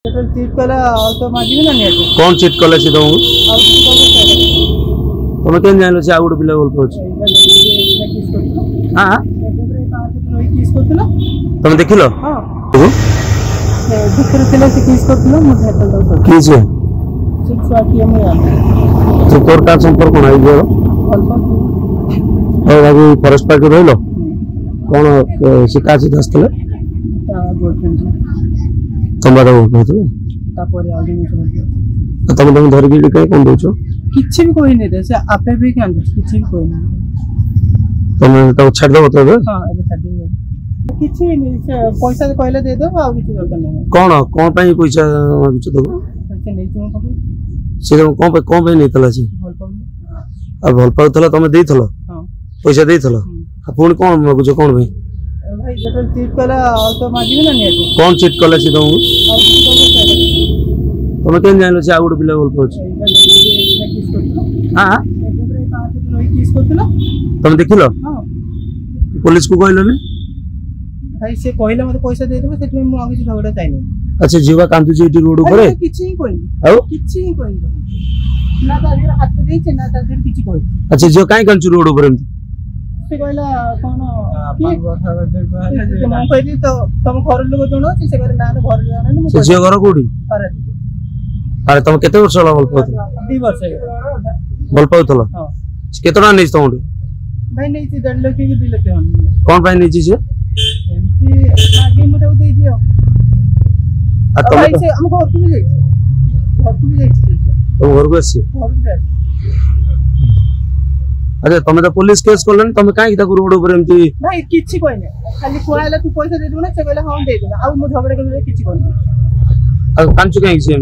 cheat कला तो मागिबे ना निया कौन चीट कले छी तुम तुम केन जानलो छी आउड पिला बोल पछ हां किस करतला तुम देखिलो हां तू दूसरे पिला से किस करतला मुझे हेतल दो की छे 680 में तो तोर का संपर्क कोन आई गेलो और अभी फॉरेस्ट पार्क रहलो कौन शिकायत दस्तले तुम बारे बोल पछ तापर आ दिन समझ तुम तुम धर के कहीं कोन दोछो किछि भी कोई नहीं दे से आपे भी कान किछि भी कोई नहीं तुम तो छाड़ दो तो हां अबे छाड़ दे किछि नहीं से पैसा कहले दे दो आ किछि दरकार नहीं कौन पई पैसा मागुछ तो से नहीं तुम पकड़ से कौन पे नहीं तला छी भल पाऊ अब भल पाउतला तुम देइथलो हां पैसा देइथलो पुणी कौन मागुछ कौन भाई भाई जटल चीट कला तो मागिबे ना निया कौन चीट कले छी तुम तुम केन जानलो छी आउड पिला बोल पछ हां किस करतला तुम देखिलो हां पुलिस को कहलो ने भाई से कहले मते पैसा दे देबे सेठ में आगे झगड़ा चाहिए अच्छा जीवा कांदु जी रोड ऊपर किछि ही कोई आउ किछि ही कोई ना तार हाथ दे छै ना तार किछि कोई अच्छा जो काई कंचु रोड ऊपर से कहला कोन अपन घर हम कहली तो तुम घर लोग जणो से कहले ना घर जाना नहीं से जे घर कोडी अरे अरे तुम केते वर्ष होला बोल पाउत 2 वर्ष बोल पाउतलो हां केतना नहीं तुम भाई नहीं थी 1.5 लाख की 2 लाख हम कौन पाई नहीं से एमती आगे मते दे दियो आ तुम भाई से हम घर को भी जाई तुम घर को आसी अरे तुम तो पुलिस केस करलन तुम काई ताको रोड ऊपर एमती भाई किछि कोइ नै खाली कोइला तू पैसा दे देबो ना से कहले हां दे देबो आ मु झगड़ा करे किछि कोइ नै आ कांचु काई से